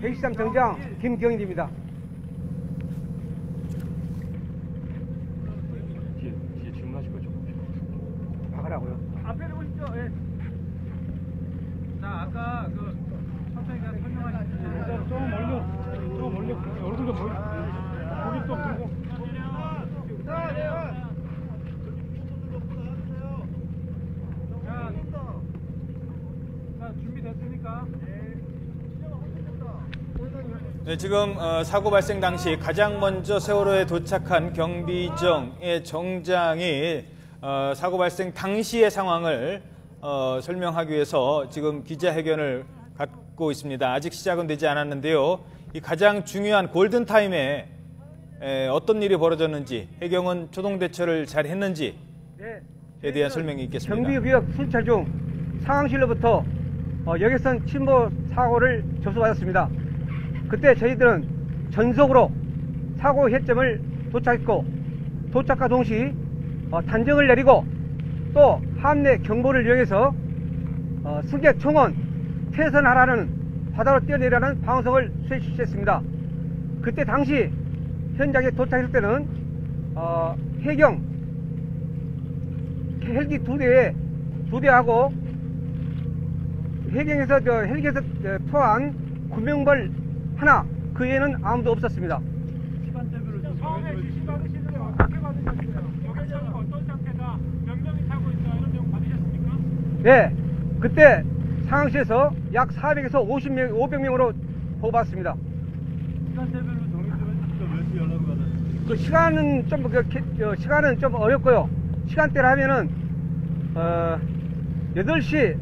113 정장 김경일입니다. 뒤에 주문하실 거죠? 박으라고요. 앞에 보시죠. 예. 자, 아까 그 천천히 그냥 설명하시죠. 좀 멀리 얼굴 좀 멀리 고개 좀 들고. 자, 준비됐습니까? 네, 지금 사고 발생 당시 가장 먼저 세월호에 도착한 경비정의 정장이 사고 발생 당시의 상황을 설명하기 위해서 지금 기자회견을 갖고 있습니다. 아직 시작은 되지 않았는데요. 이 가장 중요한 골든타임에 어떤 일이 벌어졌는지, 해경은 초동 대처를 잘 했는지에 대한 설명이 있겠습니다. 경비구역 순찰 중 상황실로부터 여객선 침몰 사고를 접수받았습니다. 그때 저희들은 전속으로 사고 해점을 도착했고, 도착과 동시 단정을 내리고 또 함내 경보를 이용해서 승객 총원 퇴선하라는, 바다로 뛰어내라는 방송을 실시했습니다. 그때 당시 현장에 도착했을 때는 해경 헬기 2대하고 해경에서 헬기에서 투하한 구명벌 하나, 그 외에는 아무도 없었습니다. 시간대별로 좀 처음에 지시 받으실 때 어떻게 받으셨어요? 여객선은 어떤 상태다, 명령이 타고 있다, 이런 내용 받으셨습니까? 네, 그때 상황실에서 약 400에서 500명으로 보고받았습니다. 시간대별로 정리 들어주시죠. 몇 시 연락을 받았어요? 그 시간은 좀 어렵고요. 시간대를 하면은 8시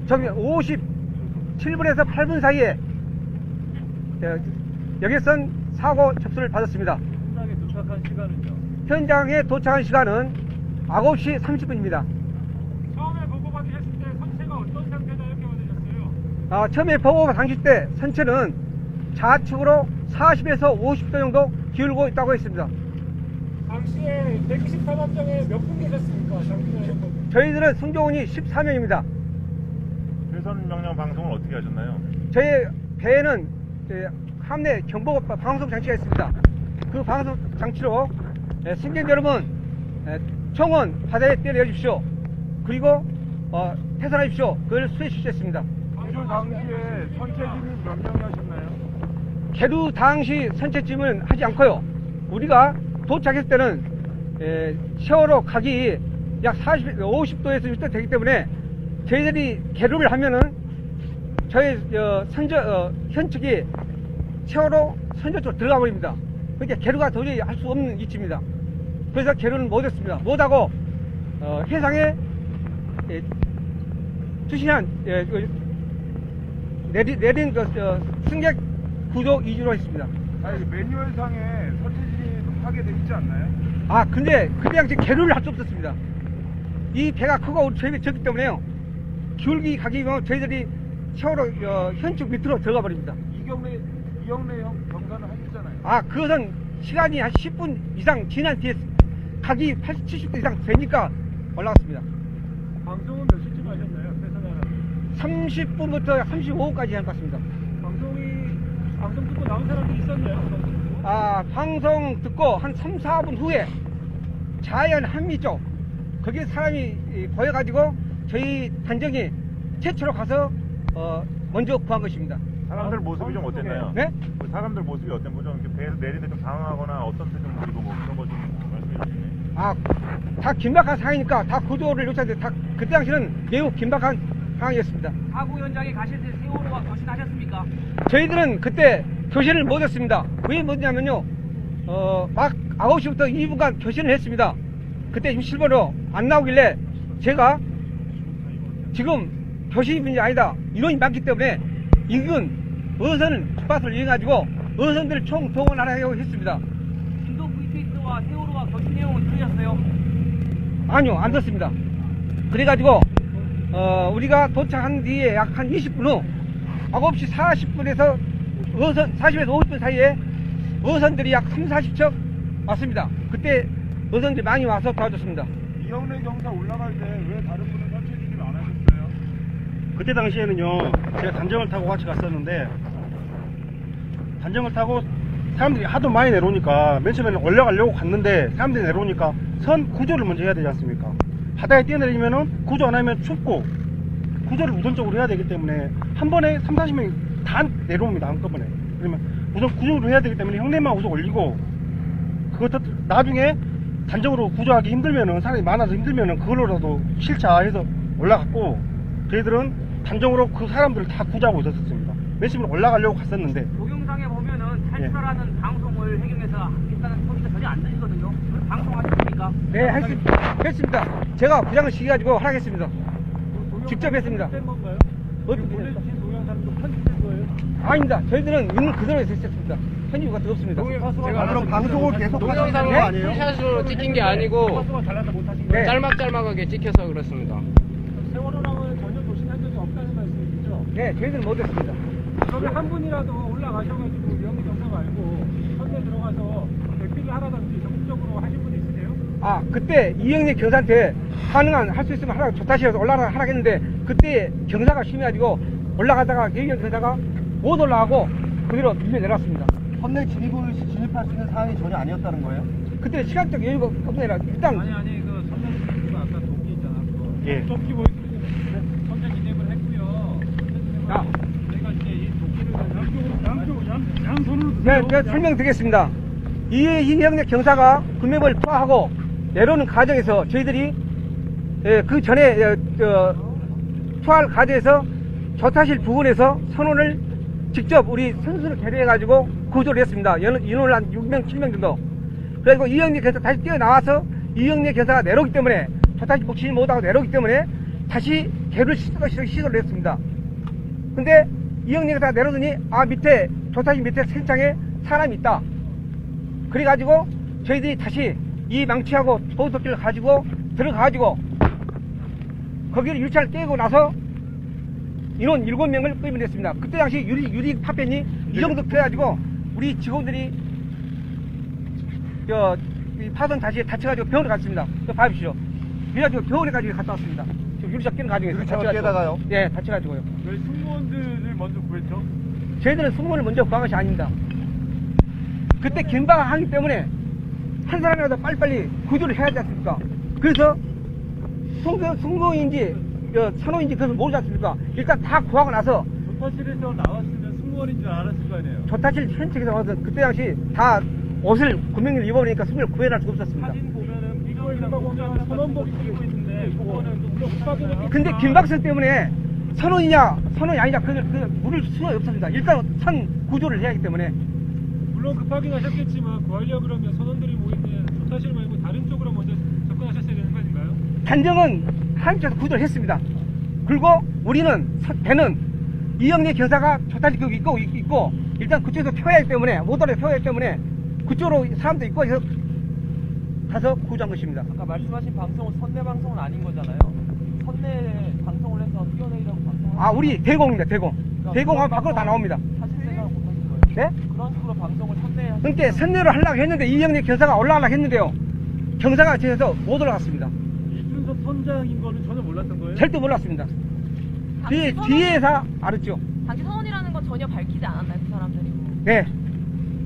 57분에서 8분 사이에 여객선 사고 접수를 받았습니다. 현장에 도착한 시간은요? 현장에 도착한 시간은 9시 30분입니다. 처음에 보고받으셨을 때 선체가 어떤 상태다 이렇게 받으셨어요? 처음에 보고 당시 때 선체는 좌측으로 40에서 50도 정도 기울고 있다고 했습니다. 당시에 120 탐험장에 몇 분 계셨습니까? 저희들은 승조원이 14명입니다. 회선 명령 방송을 어떻게 하셨나요? 저희 배에는 함내 경보 방송 장치가 있습니다. 그 방송 장치로 승객 여러분, 총원 바다에 뛰어내주십시오. 그리고 퇴선하십시오. 그걸 수행 실시했습니다. 구조 당시에 선체진입 명령하셨나요? 개루 당시 선체짐은 하지 않고요. 우리가 도착했을 때는 세월호 각이 약 50도에서 60도 되기 때문에 저희들이 개루를 하면은 저희 현측이 세월호 선저 쪽으로 들어가 버립니다. 그러니까 개루가 도저히 할 수 없는 위치입니다. 그래서 개루는 못했습니다. 못하고 해상에 투신한 내린 승객 구조 위주로 했습니다. 아니, 매뉴얼상에 선체진입 하게 돼 있지 않나요? 근데 그냥 개루를 할 수 없었습니다. 이 배가 크고 우리 저희 배 적기 때문에요. 기울기 가기면 저희들이 세월호 현측 밑으로 들어가 버립니다. 이경래 경사는 하셨잖아요. 그것은 시간이 한 10분 이상 지난 뒤에 각이 80, 70도 이상 되니까 올라갔습니다. 방송은 몇 시쯤 하셨나요? 퇴선하라. 30분부터 35분까지 한 것 같습니다. 방송 듣고 나온 사람도 있었나요? 방송 듣고 한 3, 4분 후에 자연 한미 쪽, 거기에 사람이 보여가지고 저희 단정이 최초로 가서 먼저 구한 것입니다. 사람들 모습이 좀 어땠나요? 네? 사람들 모습이 어땠나요? 뭐 좀 배에서 내릴 때 좀 당황하거나 어떤 표정 보이고 뭐 그런 거 좀 말씀해 주시네요. 다 긴박한 상황이니까 다 구조를 요청했는데 그때 당시는 매우 긴박한 상황이었습니다. 사고 현장에 가실 때 세월호와 교신하셨습니까? 저희들은 그때 교신을 못했습니다. 왜 못했냐면요, 막 9시부터 2분간 교신을 했습니다. 그때 67번으로 안 나오길래 제가 지금 교신이 아니다, 인원이 많기 때문에 이건 어선 주파수를 이용해가지고 어선들을 총 동원하라고 했습니다. 진도 VTX와 세월호와 교신 내용은 들으셨어요? 아니요, 안 듣습니다. 그래가지고 우리가 도착한 뒤에 약 한 20분 후 9시 40분에서 40에서 50분 사이에 어선들이 약 3, 40척 왔습니다. 그때 어선들이 많이 와서 도와줬습니다. 이영래 경사 올라갈 때 왜 다른 분은 선체진입 안 하셨어요? 그때 당시에는요, 제가 단정을 타고 같이 갔었는데, 단정을 타고 사람들이 하도 많이 내려오니까 맨 처음에는 올라가려고 갔는데 사람들이 내려오니까 선 구조를 먼저 해야 되지 않습니까? 바다에 뛰어내리면은 구조 안 하면 춥고 구조를 우선적으로 해야 되기 때문에 한 번에 30-40명이 다 내려옵니다. 한꺼번에. 그러면 우선 구조를 해야 되기 때문에 형님만 우선 올리고, 그것도 나중에 단적으로 구조하기 힘들면은, 사람이 많아서 힘들면은 그걸로라도 실차해서 올라갔고, 저희들은 단정으로 그 사람들을 다 구조하고 있었습니다. 맨 처음에 올라가려고 갔었는데, 동영상에 보면은 탈출하라는 방송을 해경에서 하겠다는 소리가 전혀 안 들리거든요. 방송하셨습니까? 네, 했습니다. 제가 부장을 시켜가지고 하겠습니다. 직접 했습니다. 어디 보내주신 동영상도 편집된 거예요? 아닙니다. 저희들은 있는 그대로 했습니다. 편집 같은 거 없습니다. 제가 그럼 방송을 계속 동영상으로 네? 아니에요? 샷으로 찍힌 게 아니고 가수가 잘나서 못하신 네. 거예요? 짤막짤막하게 찍혀서 그렇습니다. 세월호랑은 전혀 도신한 적이 없다는 말씀이시죠? 네, 저희들은 못했습니다. 그러면 한 분이라도 올라가셔가지고 위험이 경사 말고 선에 들어가서 대피를 하라든지 적극적으로 하신 분 있으세요? 아, 그때 이영래 경사한테 가능한 할 수 있으면 하라, 조타시에서 하라 했는데, 그때 경사가 심해가지고 올라가다가 이영래 경사가 못 올라가고 그대로 밀려 내려왔습니다. 선내 진입할 수 있는 상황이 전혀 아니었다는 거예요? 그때 시간적 여유가 없으니라 일단 아니 그 선내 진입이 아까 동기 있잖아 그거. 예. 조끼 보여드리면 선내 진입을 했고요. 야. 저희가 이제 이 도끼를 양손으로 네, 제가 설명드리겠습니다. 이영래 경사가 금액을 투하하고 내려오는 과정에서 저희들이 그 전에 투하할 과정에서 조타실 부근에서 선원을 직접 우리 선수를 개뢰해가지고 구조를 했습니다. 인원을 한 6명, 7명 정도. 그리고 이영래 경사 다시 뛰어나와서 이영래 경사가 내려오기 때문에 조타실 복싱을 못하고 내려오기 때문에 다시 개를 시도를 했습니다. 근데 이영래 경사가 내려오더니 밑에 조타실 밑에 센창에 사람이 있다. 그래가지고 저희들이 다시 이 망치하고 보호도끼를 가지고 들어가가지고 거기를 유리창을 깨고 나서 인원 7명을 끌어냈습니다. 그때 당시 유리 파편이 이 정도 돼가지고 우리 직원들이 이 파손 다시 다쳐가지고 병원에 갔습니다. 봐주시죠. 그래가지고 병원에까지 갔다 왔습니다. 지금 유리창 깨는 과정에서. 유리창을 깨다가요? 예, 다쳐가지고요. 저희 승무원들을 먼저 구했죠. 저희들은 승무원을 먼저 구한 것이 아닙니다. 그때 긴박하기 때문에 한 사람이라도 빨리빨리 구조를 해야 되지 않습니까? 그래서 승무원인지 선호인지 그것을 모르지 않습니까? 일단 다 구하고 나서 조타실에서 나왔으면 승무원인 줄 알았을 거 아니에요. 조타실 현측에서 와서 그때 당시 다 옷을 구명을 입어버리니까 승무원을 구해낼 수가 없었습니다. 사진 보면은 비주얼이랑 공장은 선원복 입고 있는데 그거는 못 확인했기 근데 긴박성 때문에 선원이 아니냐 그걸 물을 수가 없습니다. 일단 선 구조를 해야 하기 때문에. 물론 급하긴 하셨겠지만 구하려고 그러면 선원들이 모이는 조타실 말고 다른 쪽으로 먼저 접근하셨어야 되는 거 아닌가요? 단정은 한쪽에서 구조를 했습니다. 그리고 우리는 배는 이영래 경사가 조타실 거기 있고 일단 그쪽에서 태워야 하기 때문에 모터를 태워야 하기 때문에 그쪽으로 사람도 있고 해서 가서 구조한 것입니다. 아까 말씀하신 방송은 선내 방송은 아닌 거잖아요. 선내 방송을 해서 뛰어내리라고 방송을 우리 대공입니다. 대공. 그러니까 대공하면 그런 밖으로 다 나옵니다. 사실 생각을 못 하신 거예요. 네? 그런 식으로 방송을 선내 그러니까 선내로 하려고 했는데 이영래 경사가 올라가려고 했는데요. 경사가 제에서 못 올라갔습니다. 이준석 선장인 거는 전혀 몰랐던 거예요? 절대 몰랐습니다. 당시 뒤에서 알았죠. 당시 선원이라는 건 전혀 밝히지 않았나요, 그 사람들이? 네.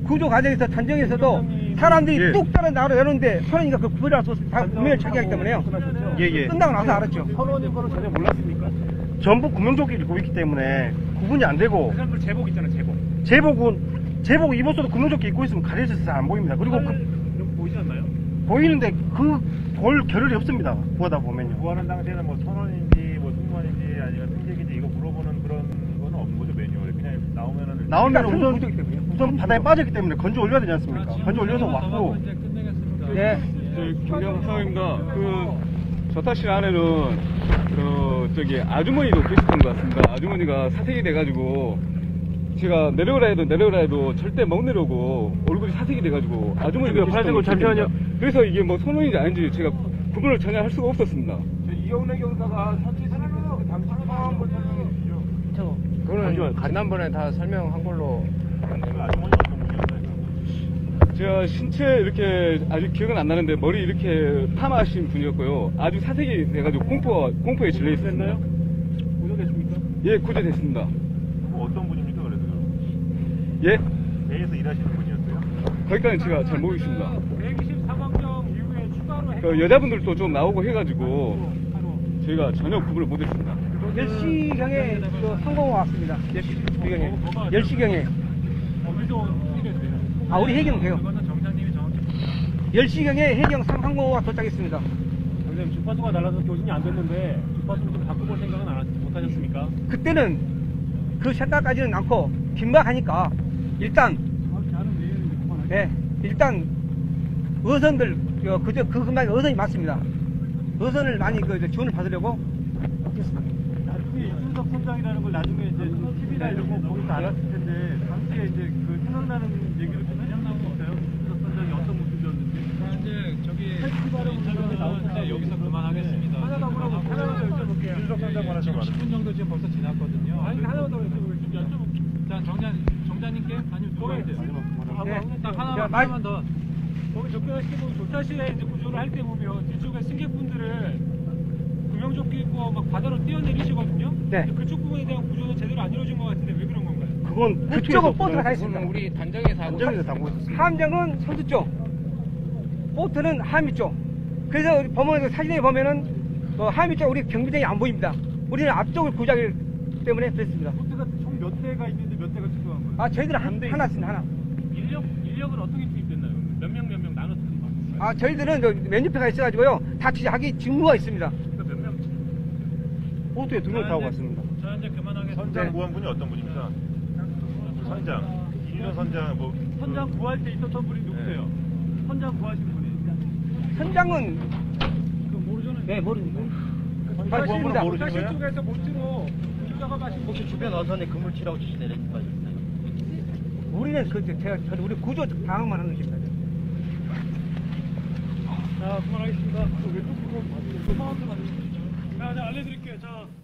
구조 과정에서 단정에서도 사람들이 뚝 따라 나오는데 선원이가 그 구별할 수 없습니다. 다 구명을 차지하기 때문에요. 예. 끝나고 나서 알았죠. 선원인 거는 전혀 몰랐습니까? 전부 구명조끼를 입고 있기 때문에 구분이 안 되고, 그 사람들 제복 있잖아 제복. 제복 입었어도 구명조끼 입고 있으면 가려져서 잘 안 보입니다. 그리고 보이지 않나요? 보이는데 볼 겨를이 없습니다. 구하다 보면요. 구하는 당시에는 뭐 선원인지 뭐 승무원인지 아니면 승객인지 이거 물어보는 그런 거는 없는 거죠 메뉴얼에. 그냥 나오면은 나오면 일단 구조기 때문에요. 우선 바다에 빠졌기 때문에 건져 올려야 되지 않습니까? 건져 올려서 왔고, 이제 끝내겠습니다. 네. 김경사입니다. 조타실 안에는 아주머니도 계셨던 것 같습니다. 아주머니가 사색이 돼가지고 제가 내려오라 해도 절대 못 내려오고 얼굴이 사색이 돼가지고 아주머니가 발생을 잠시만요. 그래서 이게 뭐 선원인지 아닌지 제가 구분을 전혀 할 수가 없었습니다. 이영래 경사가 선체 진입했을 때 당시 상황 걸 설명해 주시죠. 그거는 지난번에 다 설명한 걸로. 아주머니 어떤 분이었나요? 제가 신체 이렇게 아주 기억은 안 나는데 머리 이렇게 파마하신 분이었고요. 아주 사색이 돼가지고 공포에 질려 있었나요? 오전됐습니까? 예, 구조됐습니다. 뭐 어떤 분입니까 그래서? 예? 배에서 일하시는 분이었어요? 거기까지 제가 잘 모르겠습니다. 120 사망경 이후에 추가로 그 여자분들도 좀 나오고 해가지고 저희가 전혀 구분을 못했습니다. 10시경에 항공호가 왔습니다. 10시경에. 10시경에. 어디서 수리됐어요? 아, 우리 해경 돼요. 그거는 정장님이 정확히 10시경에 해경 항공호가 도착했습니다. 선생님 주파수가 달라서 교신이 안 됐는데 주파수를 좀 바꿔볼 생각은 못 하셨습니까? 그때는 그 생각까지는 않고 긴박하니까 일단 일단 어선들 그 금방에 어선이 많습니다. 어선을 많이 지원을 받으려고 나중에 이준석 선장이라는 걸 나중에 이제 TV나 이런 거 보고서 알았을 텐데 당시에 이제 그 생각나는 얘기를 좀 생각나는 거 없어요? 이준석 선장이 어떤 모습이었는지. 이제 저기 인터뷰에 나올 때 여기서 그만하겠습니다. 하나만 더 여쭤볼게요. 이준석 선장만 하시면 10분 정도 지금 벌써 지났거든요. 아니 하나만 더 여쭤볼게요. 자 정자님께 아니면 누가 해야 돼요? 딱 하나만 더. 거기 접근하시고 조타시에 이제 구조를 할 때 보면 뒤쪽에 승객분들을 구명조끼 입고 막 바다로 뛰어내리시거든요. 네. 그쪽 부분에 대한 구조는 제대로 안 이루어진 것 같은데 왜 그런 건가요? 그건 그쪽은 보트가 다 있습니다. 우리 단정에서 하고 안정에서 다 보고 있었습니다. 함정은 선수 쪽, 보트는 하미 쪽. 그래서 우리 보면 사진에 보면은 하미 쪽 우리 경비장이 안 보입니다. 우리는 앞쪽을 구조하기 때문에 그랬습니다. 보트가 총 몇 대가 있는데 몇 대가 출동한 거예요? 아, 저희들은 하나 있습니다. 하나. 인력은 어떻게 투입됐나요? 몇 명 나눠서 투입한 거예요? 아, 저희들은 맨유패가 있어가지고요. 다 하기 직무가 있습니다. 그러니까 몇 명? 보트에 2명 타고 갔습니다. 자 이제 그만하겠습니다. 선장 구원분이 어떤 분입니까? 선장, 이준석 선장 뭐 선장 구할 때 있었던 분이 누구세요? 선장 구하신 분이. 선장은 모르잖아요. 네, 모릅니다. 선장 구원분은 모르시는 사실 거예요? 쪽에서 보트로 인자가 마신 혹시 주변 어선에 그물치라고 지시 내린 바 있어요? 우리는 우리 구조 방어만 하는 것입니다. 자 그만하겠습니다. 왜 또 그거 사원들 만드시죠? 자 알려드릴게요. 자.